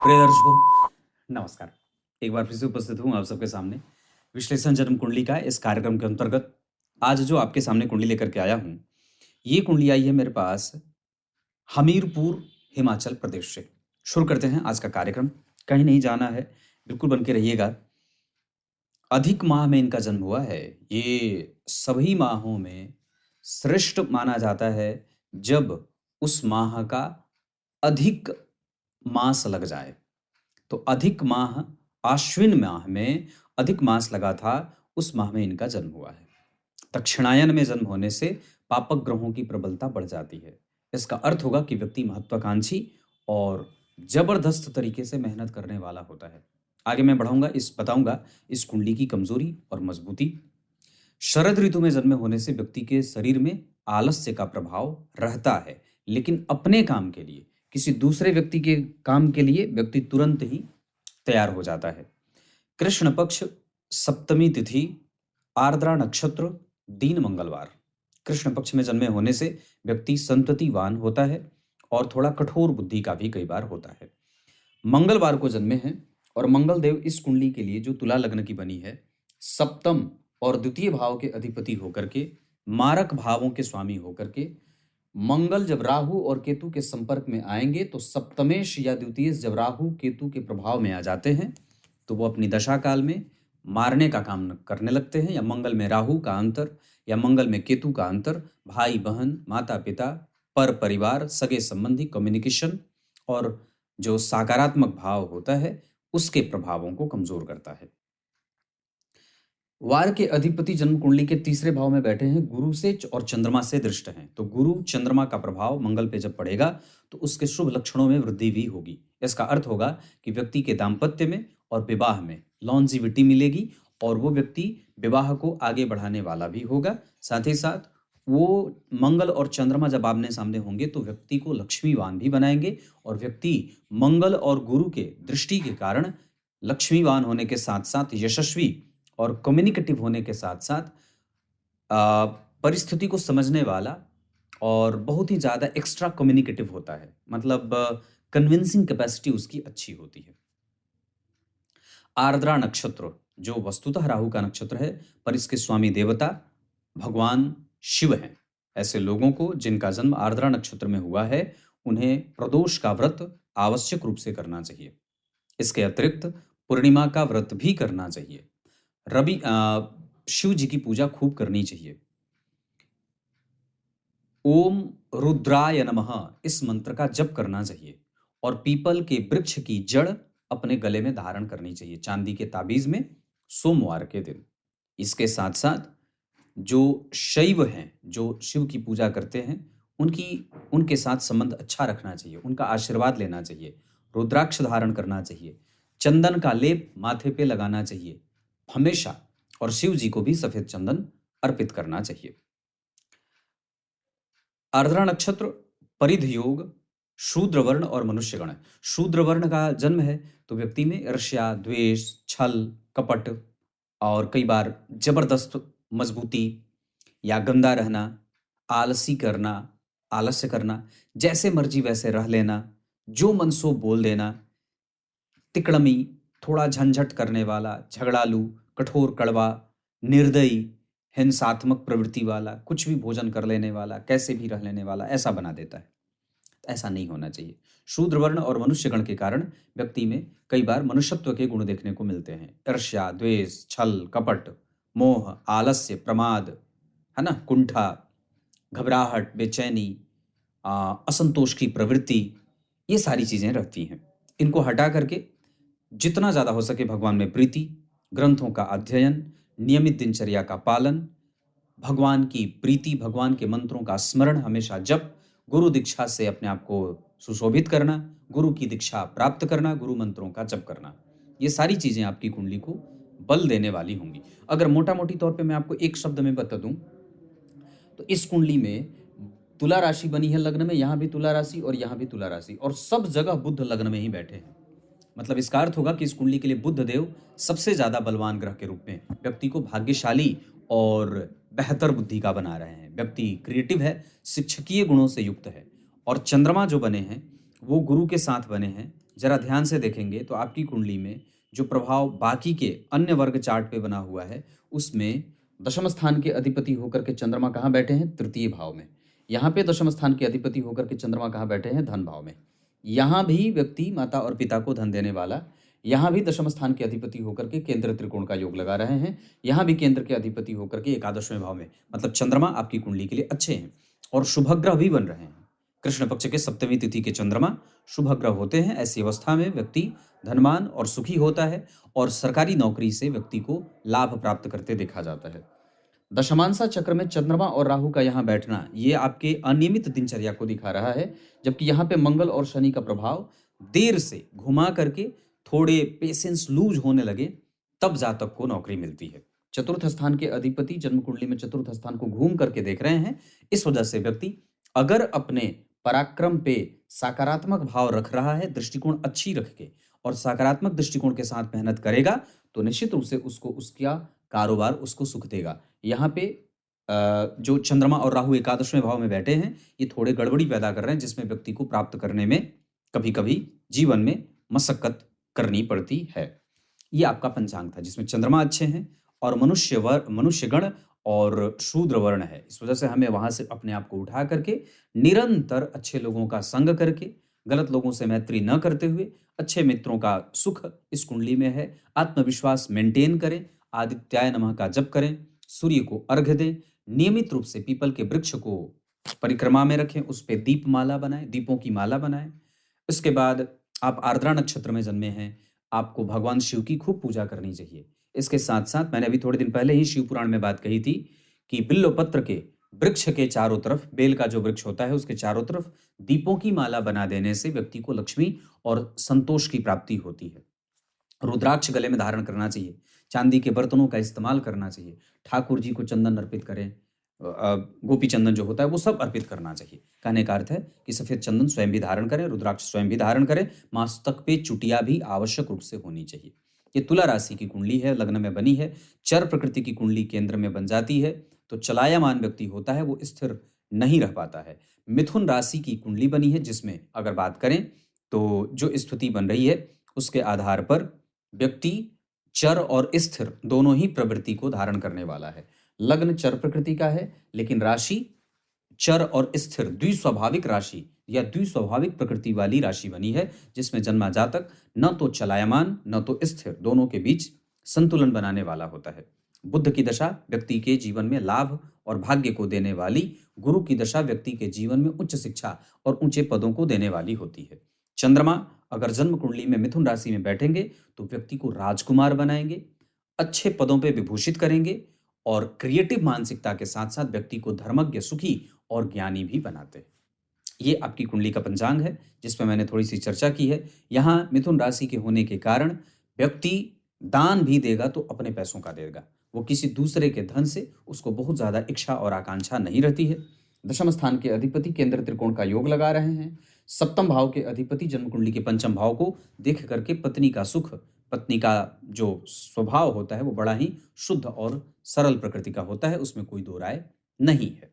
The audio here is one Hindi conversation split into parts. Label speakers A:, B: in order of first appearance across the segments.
A: प्रिय दर्शकों, नमस्कार। एक बार फिर से उपस्थित हूँ आप सबके सामने विश्लेषण जन्म कुंडली का इस कार्यक्रम के अंतर्गत। आज जो आपके सामने कुंडली लेकर के आया हूँ, ये कुंडली आई है मेरे पास हमीरपुर, हिमाचल प्रदेश से। शुरू करते हैं आज का कार्यक्रम। कहीं नहीं जाना है, बिल्कुल बन के रहिएगा। अधिक माह में इनका जन्म हुआ है। ये सभी माहों में श्रेष्ठ माना जाता है जब उस माह का अधिक मास लग जाए। तो अधिक माह, आश्विन माह में अधिक मास लगा था, उस माह में इनका जन्म हुआ है। दक्षिणायन में जन्म होने से पापक ग्रहों की प्रबलता बढ़ जाती है। इसका अर्थ होगा कि व्यक्ति महत्वाकांक्षी और जबरदस्त तरीके से मेहनत करने वाला होता है। आगे मैं बताऊंगा इस कुंडली की कमजोरी और मजबूती। शरद ऋतु में जन्म होने से व्यक्ति के शरीर में आलस्य का प्रभाव रहता है, लेकिन अपने काम के लिए, किसी दूसरे व्यक्ति के काम के लिए व्यक्ति तुरंत ही तैयार हो जाता है। कृष्ण पक्ष, सप्तमी तिथि, आर्द्रा नक्षत्र, दीन मंगलवार। कृष्ण पक्ष में जन्मे होने से व्यक्ति संततिवान होता है और थोड़ा कठोर बुद्धि का भी कई बार होता है। मंगलवार को जन्मे हैं और मंगल देव इस कुंडली के लिए, जो तुला लग्न की बनी है, सप्तम और द्वितीय भाव के अधिपति होकर के, मारक भावों के स्वामी होकर के, मंगल जब राहु और केतु के संपर्क में आएंगे तो सप्तमेश या द्वितीय जब राहु केतु के प्रभाव में आ जाते हैं तो वो अपनी दशा काल में मारने का काम करने लगते हैं। या मंगल में राहु का अंतर या मंगल में केतु का अंतर भाई बहन, माता पिता, पर परिवार, सगे संबंधी, कम्युनिकेशन और जो सकारात्मक भाव होता है उसके प्रभावों को कमजोर करता है। वार के अधिपति जन्म कुंडली के तीसरे भाव में बैठे हैं, गुरु से और चंद्रमा से दृष्ट हैं। तो गुरु चंद्रमा का प्रभाव मंगल पे जब पड़ेगा तो उसके शुभ लक्षणों में वृद्धि भी होगी। इसका अर्थ होगा कि व्यक्ति के दाम्पत्य में और विवाह में लॉन्जिविटी मिलेगी और वो व्यक्ति विवाह को आगे बढ़ाने वाला भी होगा। साथ ही साथ वो मंगल और चंद्रमा जब आमने सामने होंगे तो व्यक्ति को लक्ष्मीवान भी बनाएंगे और व्यक्ति मंगल और गुरु के दृष्टि के कारण लक्ष्मीवान होने के साथ साथ यशस्वी और कम्युनिकेटिव होने के साथ साथ परिस्थिति को समझने वाला और बहुत ही ज़्यादा एक्स्ट्रा कम्युनिकेटिव होता है। मतलब कन्विंसिंग कैपेसिटी उसकी अच्छी होती है। आर्द्रा नक्षत्र जो वस्तुतः राहु का नक्षत्र है, पर इसके स्वामी देवता भगवान शिव हैं। ऐसे लोगों को जिनका जन्म आर्द्रा नक्षत्र में हुआ है, उन्हें प्रदोष का व्रत आवश्यक रूप से करना चाहिए। इसके अतिरिक्त पूर्णिमा का व्रत भी करना चाहिए। शिव जी की पूजा खूब करनी चाहिए। ओम रुद्राय नमः इस मंत्र का जप करना चाहिए और पीपल के वृक्ष की जड़ अपने गले में धारण करनी चाहिए, चांदी के ताबीज में, सोमवार के दिन। इसके साथ साथ जो शैव हैं, जो शिव की पूजा करते हैं, उनके साथ संबंध अच्छा रखना चाहिए, उनका आशीर्वाद लेना चाहिए, रुद्राक्ष धारण करना चाहिए, चंदन का लेप माथे पे लगाना चाहिए हमेशा, और शिव जी को भी सफेद चंदन अर्पित करना चाहिए। आर्द्रा नक्षत्र, परिध योग, शूद्र वर्ण और मनुष्य गण। शूद्र वर्ण का जन्म है तो व्यक्ति में ईर्ष्या, द्वेष, छल, कपट और कई बार जबरदस्त मजबूती या गंदा रहना, आलस्य करना, जैसे मर्जी वैसे रह लेना, जो मन सो बोल देना, तिकड़मी, थोड़ा झंझट करने वाला, झगड़ालू, कठोर, कड़वा, निर्दयी, हिंसात्मक प्रवृत्ति वाला, कुछ भी भोजन कर लेने वाला, कैसे भी रह लेने वाला, ऐसा बना देता है। ऐसा नहीं होना चाहिए। शूद्र वर्ण और मनुष्य गण के कारण व्यक्ति में कई बार मनुष्यत्व के गुण देखने को मिलते हैं। ईर्ष्या, द्वेष, छल, कपट, मोह, आलस्य, प्रमाद, है ना, कुंठा, घबराहट, बेचैनी, असंतोष की प्रवृत्ति, ये सारी चीजें रहती हैं। इनको हटा करके जितना ज्यादा हो सके भगवान में प्रीति, ग्रंथों का अध्ययन, नियमित दिनचर्या का पालन, भगवान की प्रीति, भगवान के मंत्रों का स्मरण, हमेशा जप, गुरु दीक्षा से अपने आप को सुशोभित करना, गुरु की दीक्षा प्राप्त करना, गुरु मंत्रों का जप करना, ये सारी चीजें आपकी कुंडली को बल देने वाली होंगी। अगर मोटा मोटी तौर पे मैं आपको एक शब्द में बता दूं तो इस कुंडली में तुला राशि बनी है लग्न में, यहां भी तुला राशि और यहां भी तुला राशि, और सब जगह बुध लग्न में ही बैठे हैं। मतलब इसका अर्थ होगा कि इस कुंडली के लिए बुध देव सबसे ज्यादा बलवान ग्रह के रूप में व्यक्ति को भाग्यशाली और बेहतर बुद्धि का बना रहे हैं। व्यक्ति क्रिएटिव है, शिक्षकीय गुणों से युक्त है, और चंद्रमा जो बने हैं वो गुरु के साथ बने हैं, जरा ध्यान से देखेंगे तो आपकी कुंडली में जो प्रभाव बाकी के अन्य वर्ग चार्ट पे बना हुआ है, उसमें दशम स्थान के अधिपति होकर के चंद्रमा कहाँ बैठे हैं? तृतीय भाव में। यहाँ पे दशम स्थान के अधिपति होकर के चंद्रमा कहाँ बैठे हैं? धन भाव में। यहाँ भी व्यक्ति माता और पिता को धन देने वाला, यहाँ भी दशम स्थान के अधिपति होकर के केंद्र त्रिकोण का योग लगा रहे हैं। यहाँ भी केंद्र के अधिपति होकर के एकादशवें भाव में, मतलब चंद्रमा आपकी कुंडली के लिए अच्छे हैं और शुभग्रह भी बन रहे हैं। कृष्ण पक्ष के सप्तमी तिथि के चंद्रमा शुभग्रह होते हैं। ऐसी अवस्था में व्यक्ति धनवान और सुखी होता है और सरकारी नौकरी से व्यक्ति को लाभ प्राप्त करते देखा जाता है। दशमांशा चक्र में चंद्रमा और राहु का यहाँ बैठना, ये आपके अनियमित दिनचर्या को दिखा रहा है, जबकि यहाँ पे मंगल और शनि का प्रभाव देर से घुमा करके थोड़े पेशेंस लूज होने लगे तब जातक को नौकरी मिलती है। चतुर्थ स्थान के अधिपति जन्म कुंडली में चतुर्थ स्थान को घूम करके देख रहे हैं। इस वजह से व्यक्ति अगर अपने पराक्रम पे सकारात्मक भाव रख रहा है, दृष्टिकोण अच्छी रख के और सकारात्मक दृष्टिकोण के साथ मेहनत करेगा, तो निश्चित रूप से उसको उसका कारोबार उसको सुख देगा। यहाँ पे जो चंद्रमा और राहु एकादशवें भाव में बैठे हैं, ये थोड़े गड़बड़ी पैदा कर रहे हैं, जिसमें व्यक्ति को प्राप्त करने में कभी कभी जीवन में मशक्कत करनी पड़ती है। ये आपका पंचांग था, जिसमें चंद्रमा अच्छे हैं और मनुष्यगण और शूद्र वर्ण है। इस वजह से हमें वहां से अपने आप को उठा करके निरंतर अच्छे लोगों का संग करके, गलत लोगों से मैत्री न करते हुए, अच्छे मित्रों का सुख इस कुंडली में है। आत्मविश्वास मेंटेन करें, आदित्याय नमः का जप करें, सूर्य को अर्घ्य दें, नियमित रूप से पीपल के वृक्ष को परिक्रमा में रखें, उस पर दीप माला बनाएं, दीपों की माला बनाएं। इसके बाद आप आर्द्रा नक्षत्र में जन्मे हैं, आपको भगवान शिव की खूब पूजा करनी चाहिए। इसके साथ साथ मैंने अभी थोड़े दिन पहले ही शिव पुराण में बात कही थी कि बिल्व पत्र के वृक्ष के चारों तरफ, बेल का जो वृक्ष होता है उसके चारों तरफ दीपों की माला बना देने से व्यक्ति को लक्ष्मी और संतोष की प्राप्ति होती है। रुद्राक्ष गले में धारण करना चाहिए, चांदी के बर्तनों का इस्तेमाल करना चाहिए, ठाकुर जी को चंदन अर्पित करें, गोपी चंदन जो होता है वो सब अर्पित करना चाहिए। कहने का अर्थ है कि सफेद चंदन स्वयं भी धारण करें, रुद्राक्ष स्वयं भी धारण करें, मस्तक पे चुटिया भी आवश्यक रूप से होनी चाहिए। ये तुला राशि की कुंडली है, लग्न में बनी है, चर प्रकृति की कुंडली केंद्र में बन जाती है तो चलायमान व्यक्ति होता है, वो स्थिर नहीं रह पाता है। मिथुन राशि की कुंडली बनी है, जिसमें अगर बात करें तो जो स्थिति बन रही है उसके आधार पर व्यक्ति चर और स्थिर दोनों ही प्रवृत्ति को धारण करने वाला है। लग्न चर प्रकृति का है, लेकिन राशि चर और स्थिर द्विस्वाभाविक राशि या द्विस्वाभाविक प्रकृति वाली राशि बनी है, जिसमें जन्मा जातक न तो चलायमान न तो स्थिर, दोनों के बीच संतुलन बनाने वाला होता है। बुध की दशा व्यक्ति के जीवन में लाभ और भाग्य को देने वाली, गुरु की दशा व्यक्ति के जीवन में उच्च शिक्षा और ऊंचे पदों को देने वाली होती है। चंद्रमा अगर जन्म कुंडली में मिथुन राशि में बैठेंगे तो व्यक्ति को राजकुमार बनाएंगे, अच्छे पदों पर विभूषित करेंगे और क्रिएटिव मानसिकता के साथ साथ व्यक्ति को धर्मज्ञ, सुखी और ज्ञानी भी बनाते हैं। ये आपकी कुंडली का पंचांग है, जिसमें मैंने थोड़ी सी चर्चा की है। यहाँ मिथुन राशि के होने के कारण व्यक्ति दान भी देगा तो अपने पैसों का देगा, वो किसी दूसरे के धन से उसको बहुत ज्यादा इच्छा और आकांक्षा नहीं रहती है। दशम स्थान के अधिपति केंद्र त्रिकोण का योग लगा रहे हैं। सप्तम भाव के अधिपति जन्म कुंडली के पंचम भाव को देख करके पत्नी का सुख, पत्नी का जो स्वभाव होता है वो बड़ा ही शुद्ध और सरल प्रकृति का होता है, उसमें कोई दो राय नहीं है।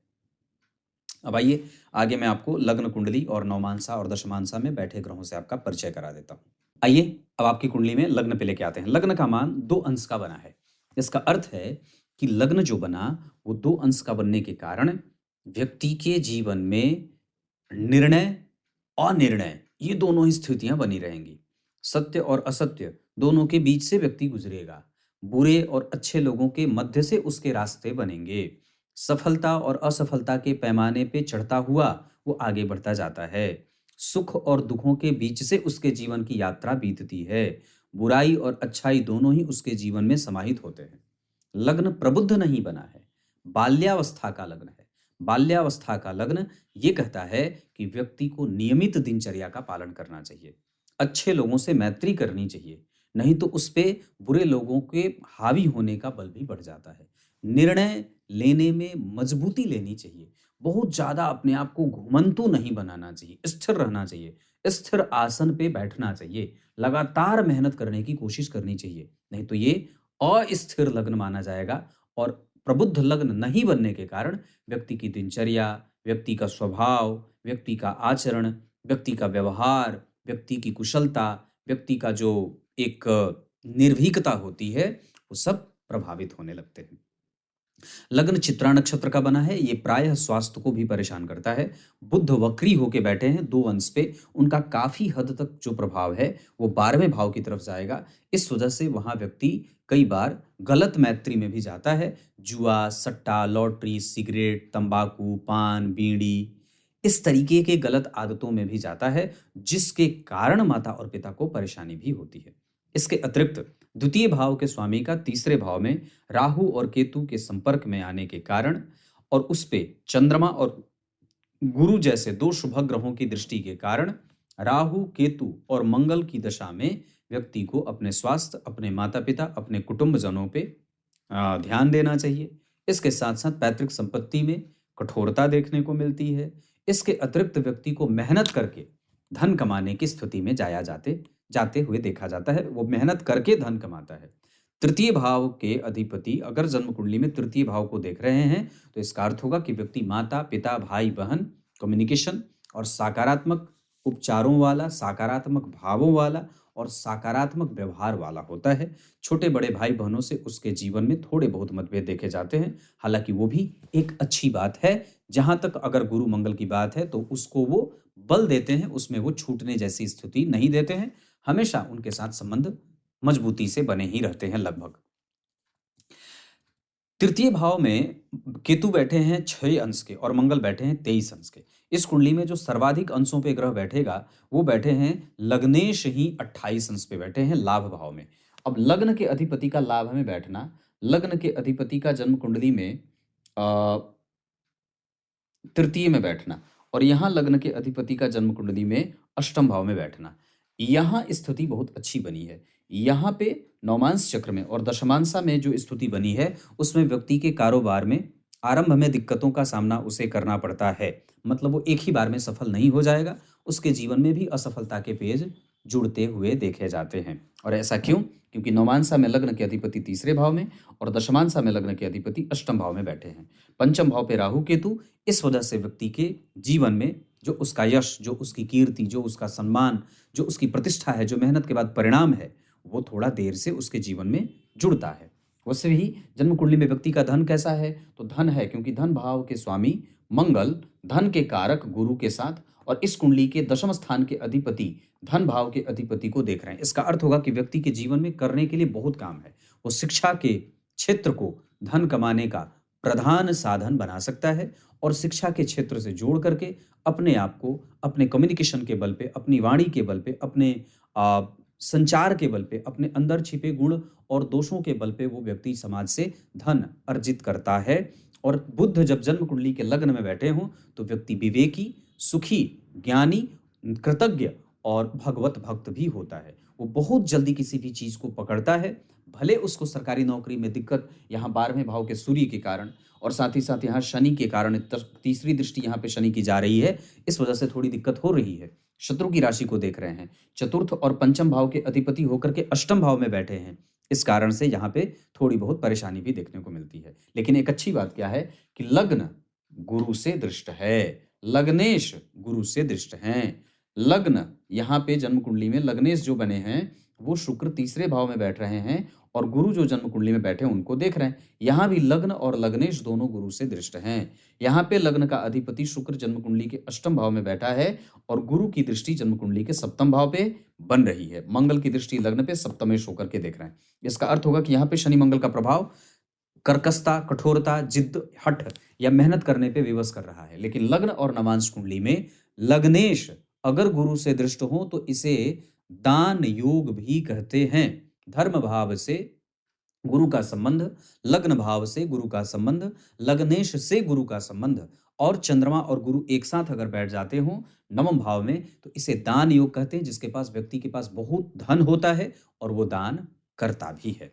A: अब आइए आगे मैं आपको लग्न कुंडली और नवमांसा और दशमांसा में बैठे ग्रहों से आपका परिचय करा देता हूं। आइए अब आपकी कुंडली में लग्न पे लेके आते हैं। लग्न का मान 2 अंश का बना है। इसका अर्थ है कि लग्न जो बना वो 2 अंश का बनने के कारण व्यक्ति के जीवन में निर्णय अनिर्णय ये दोनों ही स्थितियां बनी रहेंगी। सत्य और असत्य दोनों के बीच से व्यक्ति गुजरेगा। बुरे और अच्छे लोगों के मध्य से उसके रास्ते बनेंगे। सफलता और असफलता के पैमाने पे चढ़ता हुआ वो आगे बढ़ता जाता है। सुख और दुखों के बीच से उसके जीवन की यात्रा बीतती है। बुराई और अच्छाई दोनों ही उसके जीवन में समाहित होते हैं। लग्न प्रबुद्ध नहीं बना है, बाल्यावस्था का लग्न है। बाल्यावस्था का लग्न ये कहता है कि व्यक्ति को नियमित दिनचर्या का पालन करना चाहिए, अच्छे लोगों से मैत्री करनी चाहिए, नहीं तो उस पे बुरे लोगों के हावी होने का बल भी बढ़ जाता है। निर्णय लेने में मजबूती लेनी चाहिए, बहुत ज्यादा अपने आप को घुमंतु नहीं बनाना चाहिए, स्थिर रहना चाहिए, स्थिर आसन पे बैठना चाहिए, लगातार मेहनत करने की कोशिश करनी चाहिए, नहीं तो ये अस्थिर लग्न माना जाएगा। और प्रबुद्ध लग्न नहीं बनने के कारण व्यक्ति की दिनचर्या, व्यक्ति का स्वभाव, व्यक्ति का आचरण, व्यक्ति का व्यवहार, व्यक्ति की कुशलता, व्यक्ति का जो एक निर्भीकता होती है, वो सब प्रभावित होने लगते हैं। लग्न चित्रा नक्षत्र का बना है, ये प्रायः स्वास्थ्य को भी परेशान करता है। बुध वक्री होके बैठे हैं 2 अंश पे, उनका काफी हद तक जो प्रभाव है वो 12वें भाव की तरफ जाएगा। इस वजह से वहां व्यक्ति कई बार गलत मैत्री में भी जाता है। जुआ, सट्टा, लॉटरी, सिगरेट, तंबाकू, पान, बीड़ी, इस तरीके के गलत आदतों में भी जाता है, जिसके कारण माता और पिता को परेशानी भी होती है। इसके अतिरिक्त द्वितीय भाव के स्वामी का तीसरे भाव में राहु और केतु के संपर्क में आने के कारण और उस पे चंद्रमा और गुरु जैसे 2 शुभ ग्रहों की दृष्टि के कारण राहु, केतु और मंगल की दशा में व्यक्ति को अपने स्वास्थ्य, अपने माता पिता, अपने कुटुंबजनों पे ध्यान देना चाहिए। इसके साथ साथ पैतृक संपत्ति में कठोरता देखने को मिलती है। इसके अतिरिक्त व्यक्ति को मेहनत करके धन कमाने की स्थिति में जाते हुए देखा जाता है। वो मेहनत करके धन कमाता है। तृतीय भाव के अधिपति अगर जन्म कुंडली में तृतीय भाव को देख रहे हैं तो इसका अर्थ होगा कि व्यक्ति माता पिता, भाई बहन, कम्युनिकेशन और सकारात्मक उपचारों वाला, सकारात्मक भावों वाला और सकारात्मक व्यवहार वाला होता है। छोटे बड़े भाई बहनों से उसके जीवन में थोड़े बहुत मतभेद देखे जाते हैं, हालांकि वो भी एक अच्छी बात है। जहां तक अगर गुरु मंगल की बात है तो उसको वो बल देते हैं, उसमें वो छूटने जैसी स्थिति नहीं देते हैं। हमेशा उनके साथ संबंध मजबूती से बने ही रहते हैं लगभग। तृतीय भाव में केतु बैठे हैं 6 अंश के और मंगल बैठे हैं 23 अंश के। इस कुंडली में जो सर्वाधिक अंशों पे ग्रह बैठेगा वो बैठे हैं लग्नेश ही 28 अंश पे बैठे हैं लाभ भाव में। अब लग्न के अधिपति का लाभ में बैठना, लग्न के अधिपति का जन्म कुंडली में तृतीय में बैठना और यहाँ लग्न के अधिपति का जन्म कुंडली में अष्टम भाव में बैठना, यहाँ स्थिति बहुत अच्छी बनी है। यहाँ पे नौमांश चक्र में और दशमांशा में जो स्थिति बनी है उसमें व्यक्ति के कारोबार में आरंभ में दिक्कतों का सामना उसे करना पड़ता है। मतलब वो एक ही बार में सफल नहीं हो जाएगा, उसके जीवन में भी असफलता के पेज जुड़ते हुए देखे जाते हैं। और ऐसा क्यों? क्योंकि नौमांशा में लग्न के अधिपति तीसरे भाव में और दशमांशा में लग्न के अधिपति अष्टम भाव में बैठे हैं। पंचम भाव पे राहु केतु, इस वजह से व्यक्ति के जीवन में जो उसका यश, जो उसकी कीर्ति, जो उसका सम्मान, जो उसकी प्रतिष्ठा है, जो मेहनत के बाद परिणाम है, वो थोड़ा देर से उसके जीवन में जुड़ता है। वैसे भी जन्म कुंडली में व्यक्ति का धन कैसा है? तो धन है, क्योंकि धन भाव के स्वामी मंगल धन के कारक गुरु के साथ और इस कुंडली के दशम स्थान के अधिपति धन भाव के अधिपति को देख रहे हैं। इसका अर्थ होगा कि व्यक्ति के जीवन में करने के लिए बहुत काम है। वो शिक्षा के क्षेत्र को धन कमाने का प्रधान साधन बना सकता है और शिक्षा के क्षेत्र से जोड़ करके अपने आप को अपने कम्युनिकेशन के बल पे, अपनी वाणी के बल पे, अपने संचार के बल पे, अपने अंदर छिपे गुण और दोषों के बल पे वो व्यक्ति समाज से धन अर्जित करता है। और बुध जब जन्म कुंडली के लग्न में बैठे हों तो व्यक्ति विवेकी, सुखी, ज्ञानी, कृतज्ञ और भगवत भक्त भी होता है। वो बहुत जल्दी किसी भी चीज को पकड़ता है, भले उसको सरकारी नौकरी में दिक्कत यहाँ 12वें भाव के सूर्य के कारण और साथ ही साथ यहाँ शनि के कारण, तीसरी दृष्टि यहाँ पे शनि की जा रही है, इस वजह से थोड़ी दिक्कत हो रही है। शत्रु की राशि को देख रहे हैं, चतुर्थ और पंचम भाव के अधिपति होकर के अष्टम भाव में बैठे हैं, इस कारण से यहाँ पे थोड़ी बहुत परेशानी भी देखने को मिलती है। लेकिन एक अच्छी बात क्या है कि लग्न गुरु से दृष्ट है, लग्नेश गुरु से दृष्ट हैं। लग्न यहाँ पे जन्म कुंडली में लग्नेश जो बने हैं वो शुक्र तीसरे भाव में बैठ रहे हैं और गुरु जो जन्म कुंडली में बैठे हैं उनको देख रहे हैं। यहाँ भी लग्न और लग्नेश दोनों गुरु से दृष्ट हैं। यहाँ पे लग्न का अधिपति शुक्र जन्म कुंडली के अष्टम भाव में बैठा है और गुरु की दृष्टि जन्म कुंडली के सप्तम भाव पे बन रही है। मंगल की दृष्टि लग्न पे सप्तमेश होकर के देख रहे हैं। इसका अर्थ होगा कि यहाँ पे शनि मंगल का प्रभाव कर्कशता, कठोरता, जिद्द, हठ या मेहनत करने पे विवश कर रहा है। लेकिन लग्न और नवांश कुंडली में लग्नेश अगर गुरु से दृष्ट हो तो इसे दान योग भी कहते हैं। धर्म भाव से गुरु का संबंध, लग्न भाव से गुरु का संबंध, लग्नेश से गुरु का संबंध और चंद्रमा और गुरु एक साथ अगर बैठ जाते हो नवम भाव में तो इसे दान योग कहते हैं, जिसके पास व्यक्ति के पास बहुत धन होता है और वो दान करता भी है।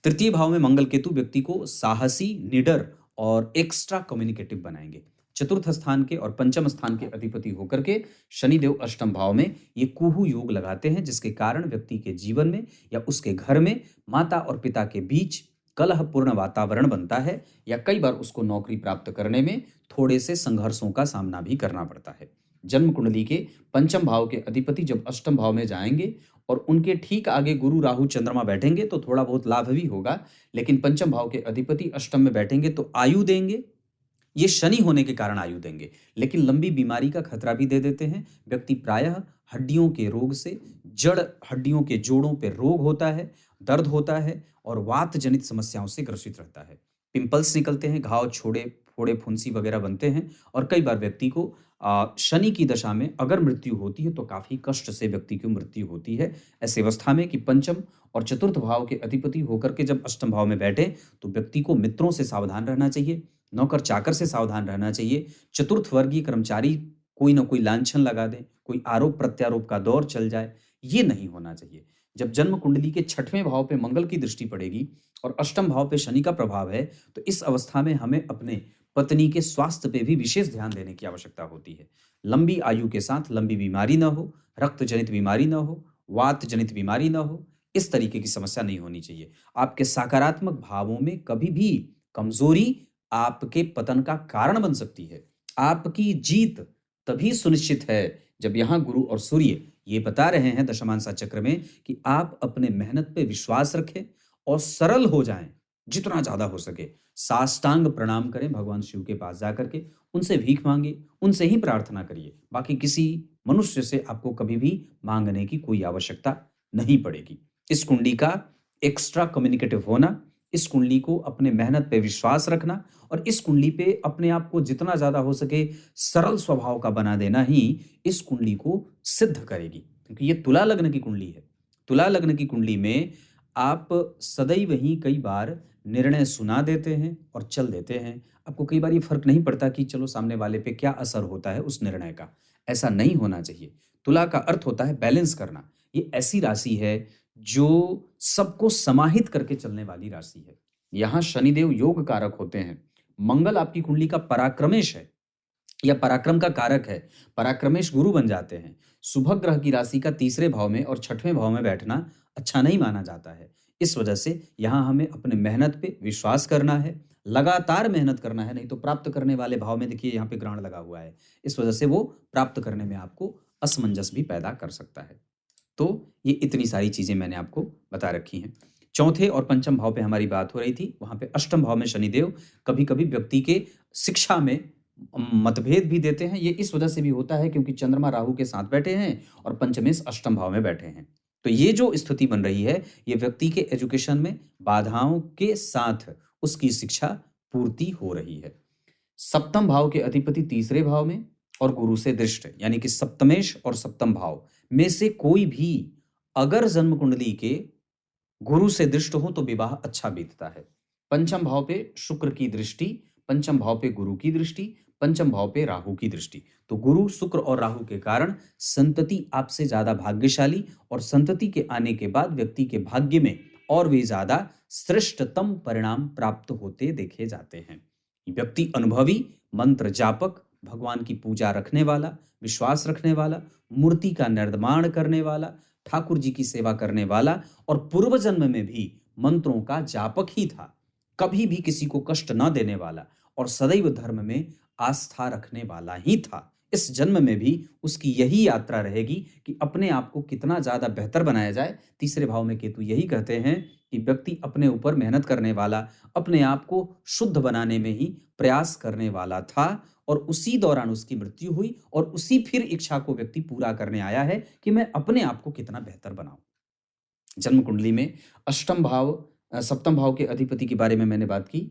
A: तृतीय भाव में मंगल केतु व्यक्ति को साहसी, निडर और एक्स्ट्रा कम्युनिकेटिव बनाएंगे। चतुर्थ स्थान के और पंचम स्थान के अधिपति होकर के शनिदेव अष्टम भाव में ये कुहू योग लगाते हैं, जिसके कारण व्यक्ति के जीवन में या उसके घर में माता और पिता के बीच कलहपूर्ण वातावरण बनता है या कई बार उसको नौकरी प्राप्त करने में थोड़े से संघर्षों का सामना भी करना पड़ता है। जन्म कुंडली के पंचम भाव के अधिपति जब अष्टम भाव में जाएंगे और उनके ठीक आगे गुरु राहु चंद्रमा बैठेंगे तो थोड़ा बहुत लाभ भी होगा, लेकिन पंचम भाव के अधिपति अष्टम में बैठेंगे तो आयु देंगे। ये शनि होने के कारण आयु देंगे, लेकिन लंबी बीमारी का खतरा भी दे देते हैं। व्यक्ति प्रायः हड्डियों के रोग से, जड़ हड्डियों के जोड़ों पे रोग होता है, दर्द होता है और वात जनित समस्याओं से ग्रसित रहता है। पिंपल्स निकलते हैं, घाव, छोड़े, फोड़े, फुंसी वगैरह बनते हैं और कई बार व्यक्ति को शनि की दशा में अगर मृत्यु होती है तो काफी कष्ट से व्यक्ति की मृत्यु होती है। ऐसी अवस्था में कि पंचम और चतुर्थ भाव के अधिपति होकर के जब अष्टम भाव में बैठे तो व्यक्ति को मित्रों से सावधान रहना चाहिए, नौकर चाकर से सावधान रहना चाहिए। चतुर्थ वर्गीय कर्मचारी कोई ना कोई लांछन लगा दे, कोई आरोप प्रत्यारोप का दौर चल जाए, ये नहीं होना चाहिए। जब जन्म कुंडली के छठवें भाव पे मंगल की दृष्टि पड़ेगी और अष्टम भाव पे शनि का प्रभाव है तो इस अवस्था में हमें अपने पत्नी के स्वास्थ्य पे भी विशेष ध्यान देने की आवश्यकता होती है। लंबी आयु के साथ लंबी बीमारी ना हो, रक्त जनित बीमारी ना हो, वात जनित बीमारी ना हो, इस तरीके की समस्या नहीं होनी चाहिए। आपके सकारात्मक भावों में कभी भी कमजोरी आपके पतन का कारण बन सकती है। आपकी जीत तभी सुनिश्चित है जब यहाँ गुरु और सूर्य ये बता रहे हैं दशमांसा चक्र में कि आप अपने मेहनत पे विश्वास रखें और सरल हो जाएं, जितना ज्यादा हो सके साष्टांग प्रणाम करें भगवान शिव के पास जाकर के, उनसे भीख मांगे, उनसे ही प्रार्थना करिए। बाकी किसी मनुष्य से आपको कभी भी मांगने की कोई आवश्यकता नहीं पड़ेगी। इस कुंडली का एक्स्ट्रा कम्युनिकेटिव होना, इस कुंडली को अपने मेहनत पे विश्वास रखना और इस कुंडली पे अपने आप को जितना ज्यादा हो सके सरल स्वभाव का बना देना ही इस कुंडली को सिद्ध करेगी। क्योंकि ये तुला लग्न की कुंडली है। तुला लग्न की कुंडली में आप सदैव ही कई बार निर्णय सुना देते हैं और चल देते हैं। आपको कई बार ये फर्क नहीं पड़ता कि चलो सामने वाले पे क्या असर होता है उस निर्णय का। ऐसा नहीं होना चाहिए। तुला का अर्थ होता है बैलेंस करना। ये ऐसी राशि है जो सबको समाहित करके चलने वाली राशि है। यहाँ शनिदेव योग कारक होते हैं। मंगल आपकी कुंडली का पराक्रमेश है या पराक्रम का कारक है। पराक्रमेश गुरु बन जाते हैं। शुभ ग्रह की राशि का तीसरे भाव में और छठवें भाव में बैठना अच्छा नहीं माना जाता है। इस वजह से यहाँ हमें अपने मेहनत पे विश्वास करना है, लगातार मेहनत करना है, नहीं तो प्राप्त करने वाले भाव में देखिए यहाँ पे ग्रहण लगा हुआ है। इस वजह से वो प्राप्त करने में आपको असमंजस भी पैदा कर सकता है। तो ये इतनी सारी चीजें मैंने आपको बता रखी हैं। चौथे और पंचम भाव पे हमारी बात हो रही थी, वहां पे अष्टम भाव में शनिदेव कभी कभी व्यक्ति के शिक्षा में मतभेद भी देते हैं। ये इस वजह से भी होता है क्योंकि चंद्रमा राहु के साथ बैठे हैं और पंचमेश अष्टम भाव में बैठे हैं। तो ये जो स्थिति बन रही है ये व्यक्ति के एजुकेशन में बाधाओं के साथ उसकी शिक्षा पूर्ति हो रही है। सप्तम भाव के अधिपति तीसरे भाव में और गुरु से दृष्ट, यानी कि सप्तमेश और सप्तम भाव में से कोई भी अगर जन्म कुंडली के गुरु से दृष्ट हो तो विवाह अच्छा बीतता है। पंचम भाव पे शुक्र की दृष्टि, पंचम भाव पे गुरु की दृष्टि, पंचम भाव पे राहु की दृष्टि, तो गुरु शुक्र और राहु के कारण संतति आपसे ज्यादा भाग्यशाली और संतति के आने के बाद व्यक्ति के भाग्य में और भी ज्यादा श्रेष्ठतम परिणाम प्राप्त होते देखे जाते हैं। व्यक्ति अनुभवी, मंत्र जापक, भगवान की पूजा रखने वाला, विश्वास रखने वाला, मूर्ति का निर्माण करने वाला, ठाकुर जी की सेवा करने वाला और पूर्व जन्म में भी मंत्रों का जापक ही था। कभी भी किसी को कष्ट न देने वाला और सदैव धर्म में आस्था रखने वाला ही था। इस जन्म में भी उसकी यही यात्रा रहेगी कि अपने आप को कितना ज्यादा बेहतर बनाया जाए। तीसरे भाव में केतु यही कहते हैं कि व्यक्ति अपने ऊपर मेहनत करने वाला, अपने आप को शुद्ध बनाने में ही प्रयास करने वाला था और उसी दौरान उसकी मृत्यु हुई और उसी फिर इच्छा को व्यक्ति पूरा करने आया है कि मैं अपने आप को कितना बेहतर बनाऊं। जन्म कुंडली में अष्टम भाव, सप्तम भाव के अधिपति के बारे में मैंने बात की।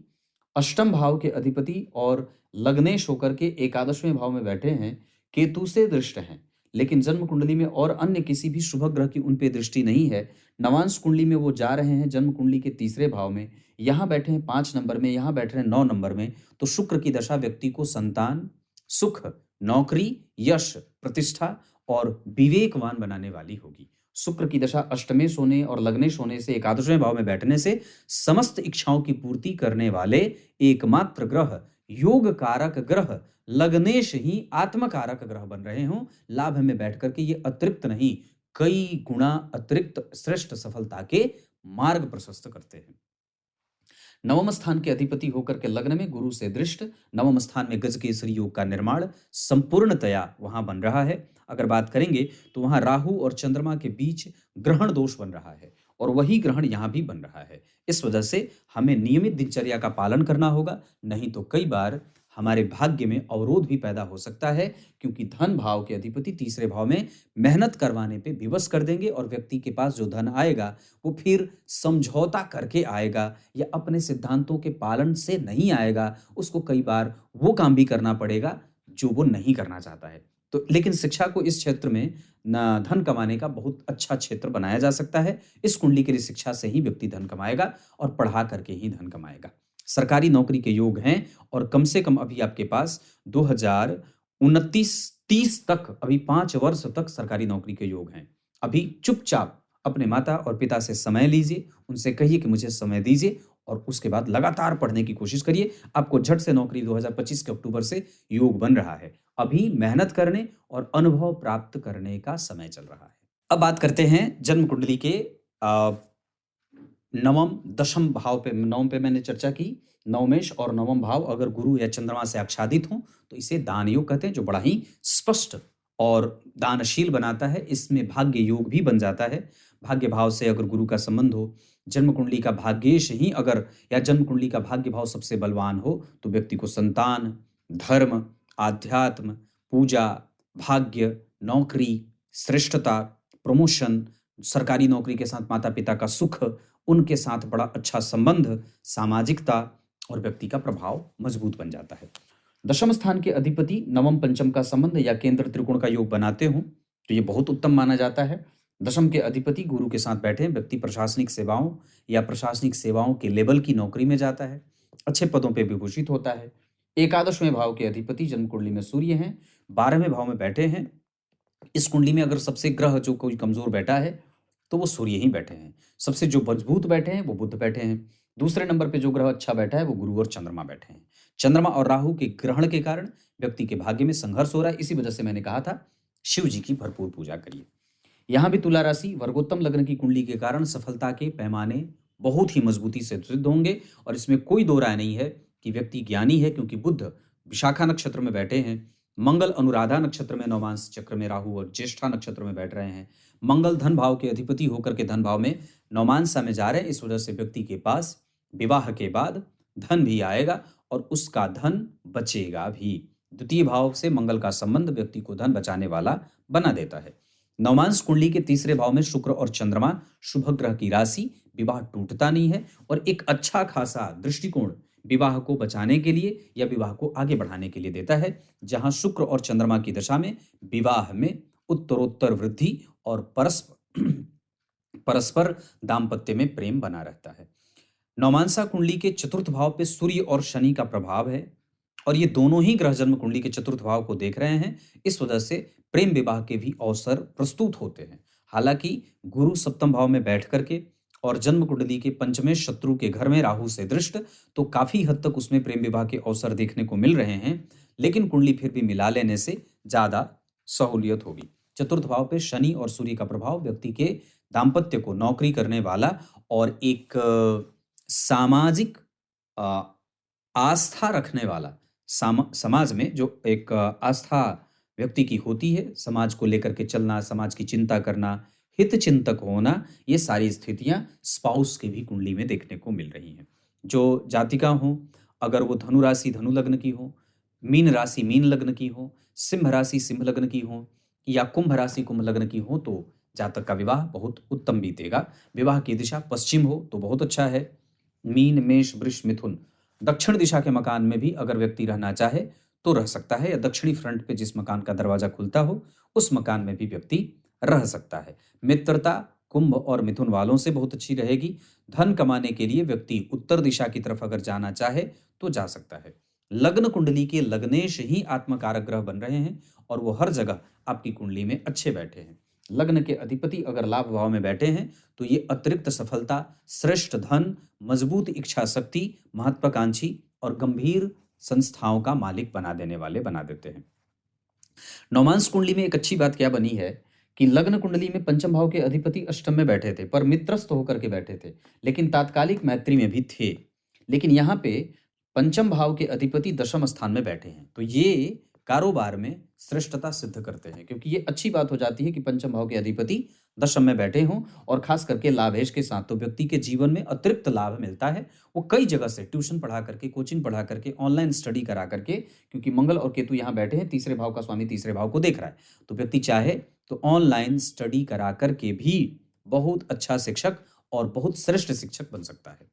A: अष्टम भाव के अधिपति और लग्नेश होकर के एकादशवें भाव में बैठे हैं, केतु से दृष्ट हैं, लेकिन जन्म कुंडली में और अन्य किसी भी शुभ ग्रह की उन पे दृष्टि नहीं है। नवांश कुंडली में वो जा रहे हैं जन्म कुंडली के तीसरे भाव में, यहाँ बैठे हैं 5 नंबर में, यहाँ बैठ रहे हैं 9 नंबर में। तो शुक्र की दशा व्यक्ति को संतान, सुख, नौकरी, यश, प्रतिष्ठा और विवेकवान बनाने वाली होगी। शुक्र की दशा अष्टमेश होने और लग्नेश होने से, एकादशवें भाव में बैठने से समस्त इच्छाओं की पूर्ति करने वाले एकमात्र ग्रह, योग कारक ग्रह लग्नेश ही आत्मकारक ग्रह बन रहे हों। लाभ में बैठ करके ये अतिरिक्त नहीं, कई गुणा अतिरिक्त श्रेष्ठ सफलता के मार्ग प्रशस्त करते हैं। नवम स्थान के अधिपति होकर के लग्न में गुरु से दृष्ट नवम स्थान में गजकेसरी योग का निर्माण संपूर्णतया वहां बन रहा है। अगर बात करेंगे तो वहां राहु और चंद्रमा के बीच ग्रहण दोष बन रहा है और वही ग्रहण यहां भी बन रहा है। इस वजह से हमें नियमित दिनचर्या का पालन करना होगा, नहीं तो कई बार हमारे भाग्य में अवरोध भी पैदा हो सकता है, क्योंकि धन भाव के अधिपति तीसरे भाव में मेहनत करवाने पे विवश कर देंगे और व्यक्ति के पास जो धन आएगा वो फिर समझौता करके आएगा या अपने सिद्धांतों के पालन से नहीं आएगा। उसको कई बार वो काम भी करना पड़ेगा जो वो नहीं करना चाहता है। तो लेकिन शिक्षा को इस क्षेत्र में न धन कमाने का बहुत अच्छा क्षेत्र बनाया जा सकता है। इस कुंडली के लिए शिक्षा से ही व्यक्ति धन कमाएगा और पढ़ा करके ही धन कमाएगा। सरकारी नौकरी के योग हैं और कम से कम अभी आपके पास 2029-30 तक अभी 5 वर्ष तक सरकारी नौकरी के योग हैं। अभी चुपचाप अपने माता और पिता से समय लीजिए, उनसे कहिए कि मुझे समय दीजिए और उसके बाद लगातार पढ़ने की कोशिश करिए। आपको झट से नौकरी 2025 के अक्टूबर से योग बन रहा है। अभी मेहनत करने और अनुभव प्राप्त करने का समय चल रहा है। अब बात करते हैं जन्म कुंडली के नवम दशम भाव पे। नवम पे मैंने चर्चा की। नवमेश और नवम भाव अगर गुरु या चंद्रमा से आच्छादित हो तो इसे दान योग कहते हैं, जो बड़ा ही स्पष्ट और दानशील बनाता है। इसमें भाग्य योग भी बन जाता है। भाग्य भाव से अगर गुरु का संबंध हो, जन्म कुंडली का भाग्येश ही अगर या जन्म कुंडली का भाग्य भाव सबसे बलवान हो तो व्यक्ति को संतान, धर्म, आध्यात्म, पूजा, भाग्य, नौकरी, श्रेष्ठता, प्रमोशन, सरकारी नौकरी के साथ माता पिता का सुख, उनके साथ बड़ा अच्छा संबंध, सामाजिकता और व्यक्ति का प्रभाव मजबूत बन जाता है। दशम स्थान के अधिपति नवम पंचम का संबंध या केंद्र त्रिकोण का योग बनाते हो तो ये बहुत उत्तम माना जाता है। दशम के अधिपति गुरु के साथ बैठे, व्यक्ति प्रशासनिक सेवाओं या प्रशासनिक सेवाओं के लेवल की नौकरी में जाता है, अच्छे पदों पर विभूषित होता है। एकादशवें भाव के अधिपति जन्म कुंडली में सूर्य हैं, 12वें भाव में बैठे हैं। इस कुंडली में अगर सबसे ग्रह जो कोई कमजोर बैठा है तो वो सूर्य ही बैठे हैं। सबसे जो मजबूत बैठे हैं वो बुध बैठे हैं। दूसरे नंबर पे जो ग्रह अच्छा बैठा है वो गुरु और चंद्रमा बैठे हैं। चंद्रमा और राहु के ग्रहण के कारण व्यक्ति के भाग्य में संघर्ष हो रहा है। इसी वजह से मैंने कहा था शिव जी की भरपूर पूजा करिए। यहाँ भी तुला राशि वर्गोत्तम लग्न की कुंडली के कारण सफलता के पैमाने बहुत ही मजबूती से सिद्ध होंगे और इसमें कोई दो राय नहीं है कि व्यक्ति ज्ञानी है, क्योंकि बुध विशाखा नक्षत्र में बैठे हैं, मंगल अनुराधा नक्षत्र में नवमांश चक्र में राहु और ज्येष्ठा नक्षत्र में बैठ रहे हैं। मंगल धन भाव के अधिपति होकर के धन भाव में नवमांशा में जा रहे हैं। इस वजह से व्यक्ति के पास विवाह के बाद धन भी आएगा और उसका धन बचेगा भी। द्वितीय भाव से मंगल का संबंध व्यक्ति को धन बचाने वाला बना देता है। नवमांश कुंडली के तीसरे भाव में शुक्र और चंद्रमा शुभ ग्रह की राशि, विवाह टूटता नहीं है और एक अच्छा खासा दृष्टिकोण विवाह को बचाने के लिए या विवाह को आगे बढ़ाने के लिए देता है, जहां शुक्र और चंद्रमा की दशा में विवाह में उत्तरोत्तर वृद्धि और परस्पर दाम्पत्य में प्रेम बना रहता है। नवमांसा कुंडली के चतुर्थ भाव पे सूर्य और शनि का प्रभाव है और ये दोनों ही ग्रह जन्म कुंडली के चतुर्थ भाव को देख रहे हैं। इस वजह से प्रेम विवाह के भी अवसर प्रस्तुत होते हैं। हालांकि गुरु सप्तम भाव में बैठ करके और जन्म कुंडली के पंचमें शत्रु के घर में राहु से दृष्ट, तो काफी हद तक उसमें प्रेम विवाह के अवसर देखने को मिल रहे हैं, लेकिन कुंडली फिर भी मिला लेने से ज्यादा सहूलियत होगी। चतुर्थ भाव पे शनि और सूर्य का प्रभाव व्यक्ति के दाम्पत्य को नौकरी करने वाला और एक सामाजिक आस्था रखने वाला, समाज में जो एक आस्था व्यक्ति की होती है, समाज को लेकर के चलना, समाज की चिंता करना, हित चिंतक होना, ये सारी स्थितियां स्पाउस की भी कुंडली में देखने को मिल रही हैं। जो जातिका हो, अगर वो धनु राशि धनु लग्न की हो, मीन राशि मीन लग्न की हो, सिंह राशि सिंह लग्न की हो या कुंभ राशि कुंभ लग्न की हो, तो जातक का विवाह बहुत उत्तम बीतेगा। विवाह की दिशा पश्चिम हो तो बहुत अच्छा है। मीन, मेष, वृष, मिथुन दक्षिण दिशा के मकान में भी अगर व्यक्ति रहना चाहे तो रह सकता है, या दक्षिणी फ्रंट पे जिस मकान का दरवाजा खुलता हो उस मकान में भी व्यक्ति रह सकता है। मित्रता कुंभ और मिथुन वालों से बहुत अच्छी रहेगी। धन कमाने के लिए व्यक्ति उत्तर दिशा की तरफ अगर जाना चाहे तो जा सकता है। लग्न कुंडली के लग्नेश ही आत्मकारक ग्रह बन रहे हैं और वो हर जगह आपकी कुंडली में अच्छे बैठे हैं। लग्न के अधिपति अगर लाभ भाव में बैठे हैं तो ये अतिरिक्त सफलता, श्रेष्ठ धन, मजबूत इच्छा शक्ति, महत्वाकांक्षी और गंभीर संस्थाओं का मालिक बना देने वाले बना देते हैं। नवमांश कुंडली में एक अच्छी बात क्या बनी है कि लग्न कुंडली में पंचम भाव के अधिपति अष्टम में बैठे थे, पर मित्रस्थ होकर के बैठे थे, लेकिन तात्कालिक मैत्री में भी थे। लेकिन यहाँ पे पंचम भाव के अधिपति दशम स्थान में बैठे हैं, तो ये कारोबार में श्रेष्ठता सिद्ध करते हैं, क्योंकि ये अच्छी बात हो जाती है कि पंचम भाव के अधिपति दशम में बैठे हों और खास करके लाभेश के साथ, तो व्यक्ति के जीवन में अतिरिक्त लाभ मिलता है। वो कई जगह से ट्यूशन पढ़ा करके, कोचिंग पढ़ा करके, ऑनलाइन स्टडी करा करके, क्योंकि मंगल और केतु यहाँ बैठे हैं, तीसरे भाव का स्वामी तीसरे भाव को देख रहा है, तो व्यक्ति चाहे तो ऑनलाइन स्टडी करा करके भी बहुत अच्छा शिक्षक और बहुत श्रेष्ठ शिक्षक बन सकता है।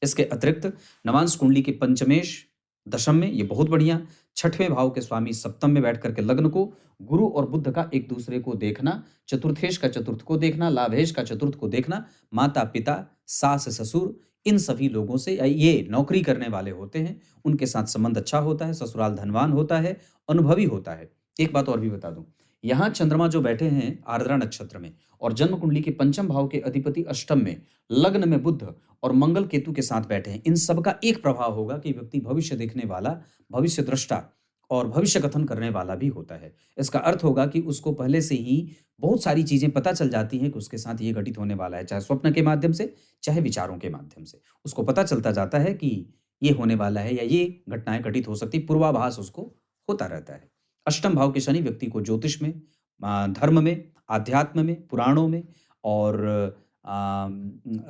A: इसके अतिरिक्त नवांश कुंडली के पंचमेश दशम में, ये बहुत बढ़िया। छठवें भाव के स्वामी सप्तम में बैठ करके लग्न को गुरु और बुध का एक दूसरे को देखना, चतुर्थेश का चतुर्थ को देखना, लाभेश का चतुर्थ को देखना, माता पिता, सास ससुर, इन सभी लोगों से, ये नौकरी करने वाले होते हैं, उनके साथ संबंध अच्छा होता है, ससुराल धनवान होता है, अनुभवी होता है। एक बात और भी बता दूं, यहाँ चंद्रमा जो बैठे हैं आर्द्रा नक्षत्र में और जन्म कुंडली के पंचम भाव के अधिपति अष्टम में, लग्न में बुध और मंगल केतु के साथ बैठे हैं, इन सब का एक प्रभाव होगा कि व्यक्ति भविष्य देखने वाला, भविष्य दृष्टा और भविष्य कथन करने वाला भी होता है। इसका अर्थ होगा कि उसको पहले से ही बहुत सारी चीजें पता चल जाती हैं कि उसके साथ ये घटित होने वाला है, चाहे स्वप्न के माध्यम से, चाहे विचारों के माध्यम से। उसको पता चलता जाता है कि ये होने वाला है या ये घटनाएं घटित हो सकती, पूर्वाभास उसको होता रहता है। अष्टम भाव के शनि व्यक्ति को ज्योतिष में, धर्म में, आध्यात्म में, पुराणों में और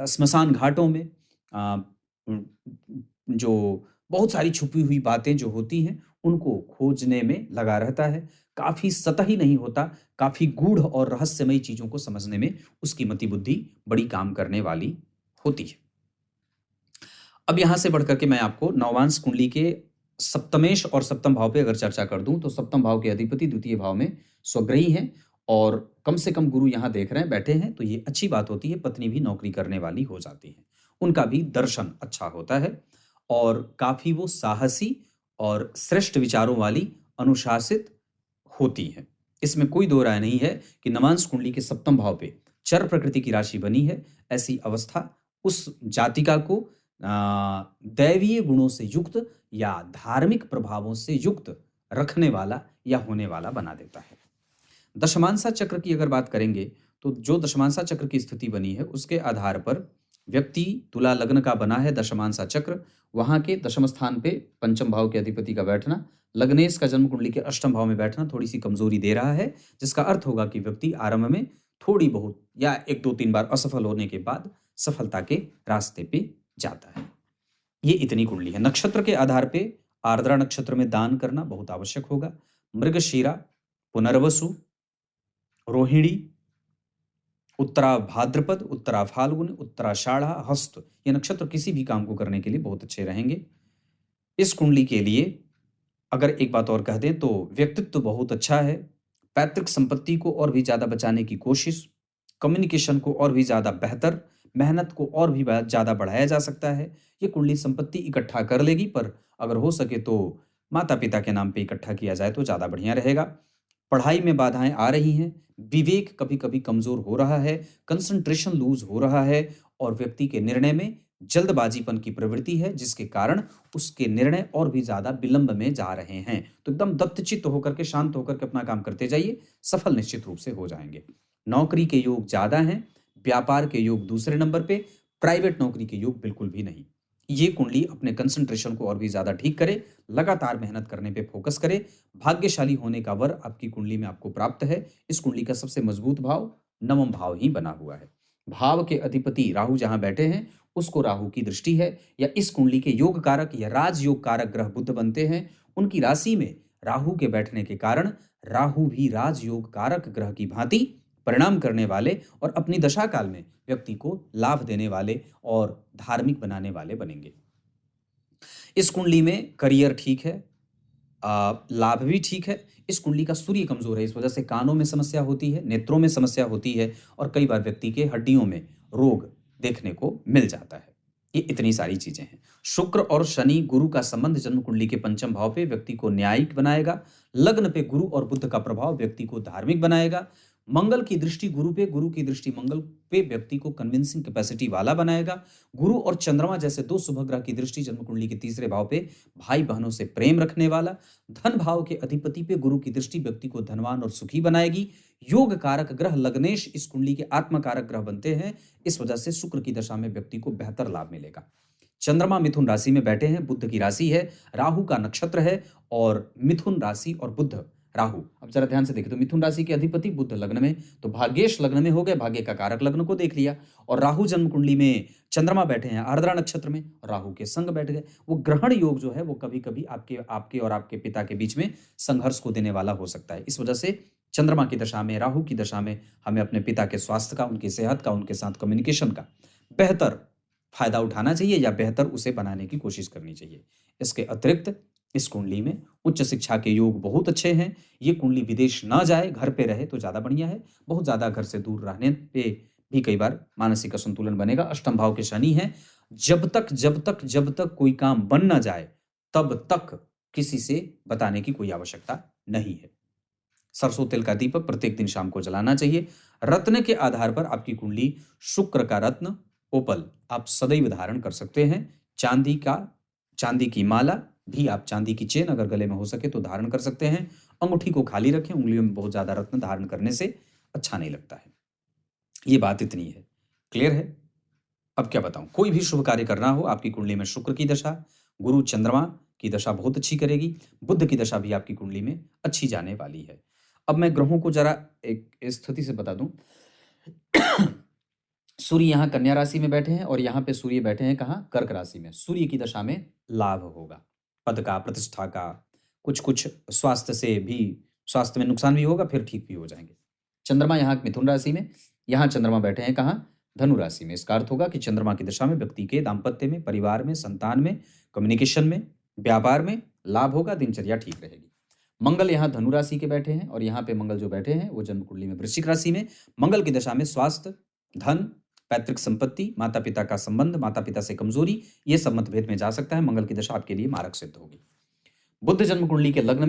A: स्मशान घाटों में जो बहुत सारी छुपी हुई बातें जो होती हैं उनको खोजने में लगा रहता है। काफी सतही नहीं होता, काफी गूढ़ और रहस्यमयी चीजों को समझने में उसकी मति बुद्धि बड़ी काम करने वाली होती है। अब यहां से बढ़कर के मैं आपको नवांश कुंडली के सप्तमेश और सप्तम भाव पे अगर चर्चा कर दूं, तो सप्तम भाव के अधिपति द्वितीय भाव में स्वग्रही हैं और कम से कम गुरु यहाँ देख रहे हैं, बैठे हैं, तो ये अच्छी बात होती है। पत्नी भी नौकरी करने वाली हो जाती है, उनका भी दर्शन अच्छा होता है और काफी वो साहसी और श्रेष्ठ विचारों वाली, अनुशासित होती है। इसमें कोई दो राय नहीं है कि नवांश कुंडली के सप्तम भाव पे चर प्रकृति की राशि बनी है। ऐसी अवस्था उस जातिका को दैवीय गुणों से युक्त या धार्मिक प्रभावों से युक्त रखने वाला या होने वाला बना देता है। दशमांसा चक्र की अगर बात करेंगे, तो जो दशमांसा चक्र की स्थिति बनी है उसके आधार पर व्यक्ति तुला लग्न का बना है दशमांसा चक्र, वहां के दशम स्थान पे पंचम भाव के अधिपति का बैठना, लग्नेश का जन्म कुंडली के अष्टम भाव में बैठना थोड़ी सी कमजोरी दे रहा है, जिसका अर्थ होगा कि व्यक्ति आरंभ में थोड़ी बहुत या 1-2-3 बार असफल होने के बाद सफलता के रास्ते पे जाता है। ये इतनी कुंडली है। नक्षत्र के आधार पे आर्द्रा नक्षत्र में दान करना बहुत आवश्यक होगा। मृगशीरा, पुनर्वसु, रोहिणी, उत्तरा भाद्रपद, उत्तरा फाल्गुन, उत्तराषाढ़, हस्त, ये नक्षत्र किसी भी काम को करने के लिए बहुत अच्छे रहेंगे। इस कुंडली के लिए अगर एक बात और कह दें तो व्यक्तित्व बहुत अच्छा है, पैतृक संपत्ति को और भी ज्यादा बचाने की कोशिश, कम्युनिकेशन को और भी ज्यादा बेहतर, मेहनत को और भी ज्यादा बढ़ाया जा सकता है। ये कुंडली संपत्ति इकट्ठा कर लेगी, पर अगर हो सके तो माता पिता के नाम पे इकट्ठा किया जाए तो ज्यादा बढ़िया रहेगा। पढ़ाई में बाधाएं आ रही हैं, विवेक कभी कभी कमजोर हो रहा है, कंसंट्रेशन लूज हो रहा है और व्यक्ति के निर्णय में जल्दबाजीपन की प्रवृत्ति है, जिसके कारण उसके निर्णय और भी ज्यादा विलंब में जा रहे हैं। तो एकदम दत्तचित्त होकर के, शांत होकर के अपना काम करते जाइए, सफल निश्चित रूप से हो जाएंगे। नौकरी के योग ज्यादा हैं, व्यापार के योग दूसरे नंबर पे, प्राइवेट नौकरी के योग बिल्कुल भी नहीं। ये कुंडली अपने कंसंट्रेशन को और भी ज्यादा ठीक करे, लगातार मेहनत करने पे फोकस करे। भाग्यशाली होने का वर आपकी कुंडली में आपको प्राप्त है। इस कुंडली का सबसे मजबूत भाव नवम भाव ही बना हुआ है। भाव के अधिपति राहु जहां बैठे हैं उसको राहु की दृष्टि है, या इस कुंडली के योग कारक या राजयोग कारक ग्रह बुध बनते हैं। उनकी राशि में राहु के बैठने के कारण राहु भी राजयोग कारक ग्रह की भांति परिणाम करने वाले और अपनी दशा काल में व्यक्ति को लाभ देने वाले और धार्मिक बनाने वाले बनेंगे। इस कुंडली में करियर ठीक है, लाभ भी ठीक है। इस कुंडली का सूर्य कमजोर है, इस वजह से कानों में समस्या होती है, नेत्रों में समस्या होती है और कई बार व्यक्ति के हड्डियों में रोग देखने को मिल जाता है। ये इतनी सारी चीजें हैं। शुक्र और शनि गुरु का संबंध जन्म कुंडली के पंचम भाव पे व्यक्ति को न्यायिक बनाएगा। लग्न पे गुरु और बुध का प्रभाव व्यक्ति को धार्मिक बनाएगा। मंगल की दृष्टि गुरु पे, गुरु की दृष्टि मंगल पे व्यक्ति को कन्विंसिंग कैपेसिटी वाला बनाएगा। गुरु और चंद्रमा जैसे दो शुभ ग्रह की दृष्टि जन्म कुंडली के तीसरे भाव पे भाई बहनों से प्रेम रखने वाला। धन भाव के अधिपति पे गुरु की दृष्टि व्यक्ति को धनवान और सुखी बनाएगी। योग कारक ग्रह लग्नेश इस कुंडली के आत्म कारक ग्रह बनते हैं, इस वजह से शुक्र की दशा में व्यक्ति को बेहतर लाभ मिलेगा। चंद्रमा मिथुन राशि में बैठे हैं, बुध की राशि है, राहु का नक्षत्र है और मिथुन राशि और बुध राहु। अब जरा ध्यान से देखें तो मिथुन राशि के अधिपति बुध लग्न में, तो भाग्येश लग्न में हो गए, भाग्य का कारक लग्न को देख लिया। और राहु जन्म कुंडली में चंद्रमा बैठे हैं आर्द्रा नक्षत्र में, राहु के संग बैठ गए। वो ग्रहण योग जो है वो कभी कभी आपके आपके और आपके पिता के बीच में संघर्ष को देने वाला हो सकता है। इस वजह से चंद्रमा की दशा में, राहु की दशा में हमें अपने पिता के स्वास्थ्य का, उनकी सेहत का, उनके साथ कम्युनिकेशन का बेहतर फायदा उठाना चाहिए या बेहतर उसे बनाने की कोशिश करनी चाहिए। इसके अतिरिक्त इस कुंडली में उच्च शिक्षा के योग बहुत अच्छे हैं। ये कुंडली विदेश ना जाए, घर पे रहे तो ज़्यादा बढ़िया है। बहुत ज़्यादा घर से दूर रहने पे भी कई बार मानसिक असंतुलन बनेगा। अष्टम भाव के शनि हैं। जब तक कोई काम बन ना जाए तब तक किसी से बताने की कोई आवश्यकता नहीं है। सरसों तेल का दीपक प्रत्येक दिन शाम को जलाना चाहिए। रत्न के आधार पर आपकी कुंडली शुक्र का रत्न ओपल आप सदैव धारण कर सकते हैं। चांदी की माला भी आप, चांदी की चेन अगर गले में हो सके तो धारण कर सकते हैं। अंगूठी को खाली रखें, उंगलियों में बहुत ज्यादा रत्न धारण करने से अच्छा नहीं लगता है। ये बात इतनी है, क्लियर है। अब क्या बताऊं, कोई भी शुभ कार्य करना हो, आपकी कुंडली में शुक्र की दशा, गुरु चंद्रमा की दशा बहुत अच्छी करेगी, बुध की दशा भी आपकी कुंडली में अच्छी जाने वाली है। अब मैं ग्रहों को जरा एक स्थिति से बता दूं। सूर्य यहाँ कन्या राशि में बैठे हैं और यहाँ पे सूर्य बैठे हैं कहाँ, कर्क राशि में। सूर्य की दशा में लाभ होगा, पद का, प्रतिष्ठा का, कुछ स्वास्थ्य से भी, स्वास्थ्य में नुकसान भी होगा, फिर ठीक भी हो जाएंगे। चंद्रमा यहाँ मिथुन राशि में, यहाँ चंद्रमा बैठे हैं कहाँ, धनु राशि में। इसका अर्थ होगा कि चंद्रमा की दशा में व्यक्ति के दाम्पत्य में, परिवार में, संतान में, कम्युनिकेशन में, व्यापार में लाभ होगा, दिनचर्या ठीक रहेगी। मंगल यहाँ धनु राशि के बैठे हैं और यहाँ पे मंगल जो बैठे हैं वो जन्म कुंडली में वृश्चिक राशि में। मंगल की दशा में स्वास्थ्य, धन, पैतृक संपत्ति, माता पिता का संबंध, माता पिता से कमजोरी, ये सब मतभेद में जा सकता है। मंगल की दशा आपके लिए मारक सिद्ध होगी। बुध जन्म कुंडली के लग्न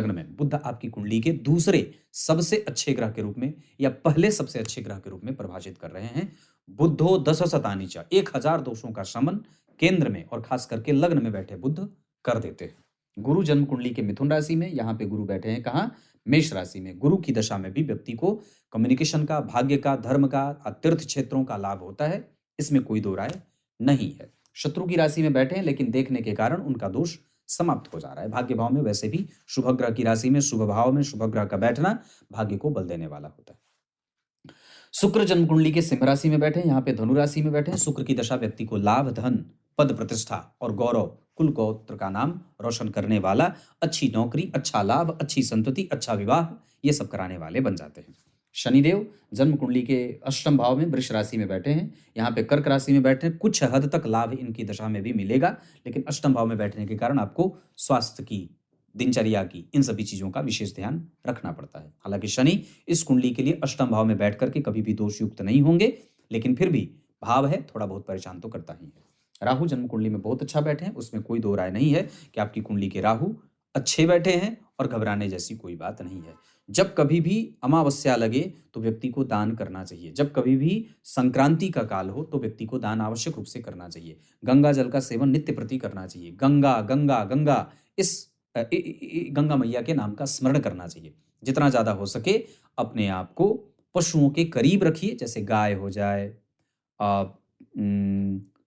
A: में बुध आपकी कुंडली के दूसरे सबसे अच्छे ग्रह के रूप में या पहले सबसे अच्छे ग्रह के रूप में परिभाषित कर रहे हैं। बुद्धो दश शतानीचा, 1000 दोषों का शमन केंद्र में और खास करके लग्न में बैठे बुध कर देते हैं। गुरु जन्म कुंडली के मिथुन राशि में, यहाँ पे गुरु बैठे हैं कहाँ, मेष राशि में। गुरु की दशा में भी व्यक्ति को कम्युनिकेशन का, भाग्य का, धर्म का, तीर्थ क्षेत्रों का लाभ होता है, इसमें कोई दो राय नहीं है। शत्रु की राशि में बैठे हैं लेकिन देखने के कारण उनका दोष समाप्त हो जा रहा है। भाग्य भाव में वैसे भी शुभ ग्रह की राशि में, शुभ भाव में शुभ ग्रह का बैठना भाग्य को बल देने वाला होता है। शुक्र जन्म कुंडली के सिंह राशि में बैठे हैं, यहाँ पे धनु राशि में बैठे हैं। शुक्र की दशा व्यक्ति को लाभ, धन, पद, प्रतिष्ठा और गौरव, कुल गोत्र का नाम रोशन करने वाला, अच्छी नौकरी, अच्छा लाभ, अच्छी संतति, अच्छा विवाह, ये सब कराने वाले बन जाते हैं। शनिदेव जन्म कुंडली के अष्टम भाव में वृष राशि में बैठे हैं, यहाँ पे कर्क राशि में बैठे हैं। कुछ हद तक लाभ इनकी दशा में भी मिलेगा, लेकिन अष्टम भाव में बैठने के कारण आपको स्वास्थ्य की, दिनचर्या की, इन सभी चीजों का विशेष ध्यान रखना पड़ता है। हालांकि शनि इस कुंडली के लिए अष्टम भाव में बैठ करके कभी भी दोषयुक्त नहीं होंगे, लेकिन फिर भी भाव है, थोड़ा बहुत परेशान तो करता ही है। राहु जन्म कुंडली में बहुत अच्छा बैठे हैं, उसमें कोई दो राय नहीं है कि आपकी कुंडली के राहु अच्छे बैठे हैं और घबराने जैसी कोई बात नहीं है। जब कभी भी अमावस्या लगे तो व्यक्ति को दान करना चाहिए। जब कभी भी संक्रांति का काल हो तो व्यक्ति को दान आवश्यक रूप से करना चाहिए। गंगा जल का सेवन नित्य प्रति करना चाहिए। गंगा गंगा गंगा, इस गंगा मैया के नाम का स्मरण करना चाहिए। जितना ज्यादा हो सके अपने आप को पशुओं के करीब रखिए, जैसे गाय हो जाए,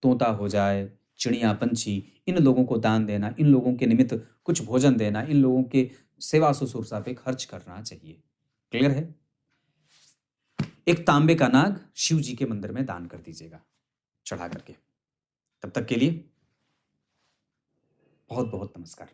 A: तोता हो जाए, चिड़िया, पंछी, इन लोगों को दान देना, इन लोगों के निमित्त कुछ भोजन देना, इन लोगों के सेवा शुश्रूषा पे खर्च करना चाहिए। क्लियर है। एक तांबे का नाग शिव जी के मंदिर में दान कर दीजिएगा चढ़ा करके। तब तक के लिए बहुत बहुत नमस्कार।